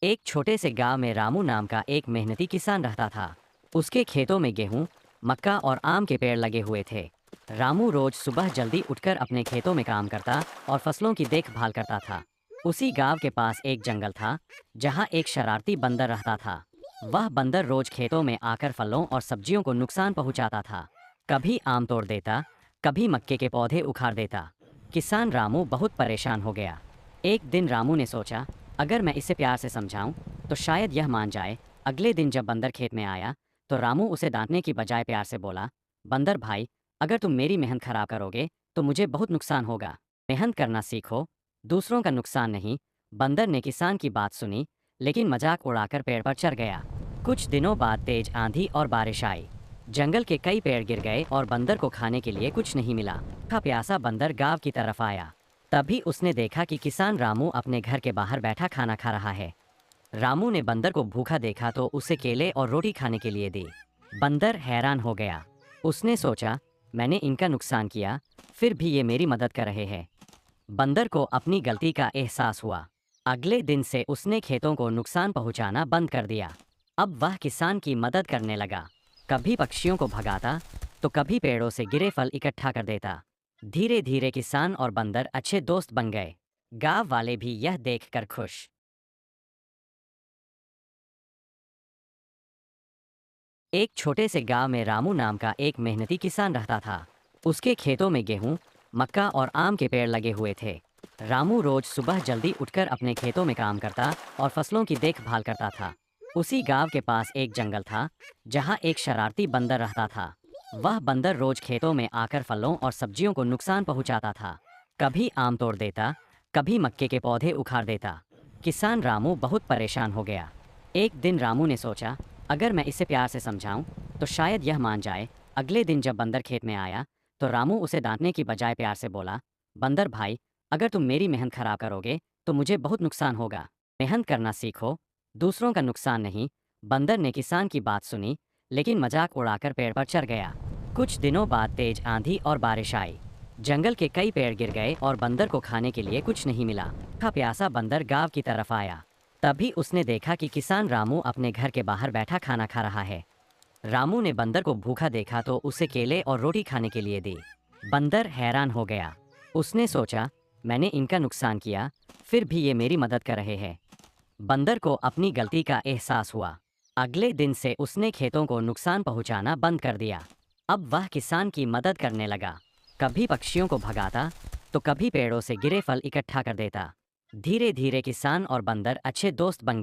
एक छोटे से गांव में रामू नाम का एक मेहनती किसान रहता था। उसके खेतों में गेहूं, मक्का और आम के पेड़ लगे हुए थे। रामू रोज सुबह जल्दी उठकर अपने खेतों में काम करता और फसलों की देखभाल करता था। उसी गांव के पास एक जंगल था, जहां एक शरारती बंदर रहता था। वह बंदर रोज खेतों में आकर फलों और सब्जियों को नुकसान पहुंचाता था। कभी आम तोड़ देता, कभी मक्के के पौधे उखाड़ देता। किसान रामू बहुत परेशान हो गया। एक दिन रामू ने सोचा, अगर मैं इसे प्यार से समझाऊं तो शायद यह मान जाए। अगले दिन जब बंदर खेत में आया तो रामू उसे डांटने की बजाय प्यार से बोला, बंदर भाई, अगर तुम मेरी मेहनत खराब करोगे तो मुझे बहुत नुकसान होगा। मेहनत करना सीखो, दूसरों का नुकसान नहीं। बंदर ने किसान की बात सुनी, लेकिन मजाक उड़ाकर पेड़ पर चढ़ गया। कुछ दिनों बाद तेज आंधी और बारिश आई। जंगल के कई पेड़ गिर गए और बंदर को खाने के लिए कुछ नहीं मिला। भूखा प्यासा बंदर गांव की तरफ आया। तभी उसने देखा कि किसान रामू अपने घर के बाहर बैठा खाना खा रहा है। रामू ने बंदर को भूखा देखा तो उसे केले और रोटी खाने के लिए दी। बंदर हैरान हो गया। उसने सोचा, मैंने इनका नुकसान किया, फिर भी ये मेरी मदद कर रहे हैं। बंदर को अपनी गलती का एहसास हुआ। अगले दिन से उसने खेतों को नुकसान पहुंचाना बंद कर दिया। अब वह किसान की मदद करने लगा। कभी पक्षियों को भगाता तो कभी पेड़ों से गिरे फल इकट्ठा कर देता। धीरे धीरे किसान और बंदर अच्छे दोस्त बन गए। गांव वाले भी यह देखकर खुश। एक छोटे से गांव में रामू नाम का एक मेहनती किसान रहता था। उसके खेतों में गेहूं, मक्का और आम के पेड़ लगे हुए थे। रामू रोज सुबह जल्दी उठकर अपने खेतों में काम करता और फसलों की देखभाल करता था। उसी गांव के पास एक जंगल था, जहां एक शरारती बंदर रहता था। वह बंदर रोज खेतों में आकर फलों और सब्जियों को नुकसान पहुंचाता था। कभी आम तोड़ देता, कभी मक्के के पौधे उखाड़ देता। किसान रामू बहुत परेशान हो गया। एक दिन रामू ने सोचा, अगर मैं इसे प्यार से समझाऊं तो शायद यह मान जाए। अगले दिन जब बंदर खेत में आया तो रामू उसे डांटने की बजाय प्यार से बोला, बंदर भाई, अगर तुम मेरी मेहनत खराब करोगे तो मुझे बहुत नुकसान होगा। मेहनत करना सीखो, दूसरों का नुकसान नहीं। बंदर ने किसान की बात सुनी, लेकिन मजाक उड़ाकर पेड़ पर चढ़ गया। कुछ दिनों बाद तेज आंधी और बारिश आई। जंगल के कई पेड़ गिर गए और बंदर को खाने के लिए कुछ नहीं मिला। भूखा प्यासा बंदर गांव की तरफ आया। तभी उसने देखा कि किसान रामू अपने घर के बाहर बैठा खाना खा रहा है। रामू ने बंदर को भूखा देखा तो उसे केले और रोटी खाने के लिए दी। बंदर हैरान हो गया। उसने सोचा, मैंने इनका नुकसान किया, फिर भी ये मेरी मदद कर रहे हैं। बंदर को अपनी गलती का एहसास हुआ। अगले दिन से उसने खेतों को नुकसान पहुंचाना बंद कर दिया। अब वह किसान की मदद करने लगा। कभी पक्षियों को भगाता तो कभी पेड़ों से गिरे फल इकट्ठा कर देता। धीरे धीरे किसान और बंदर अच्छे दोस्त बन गए।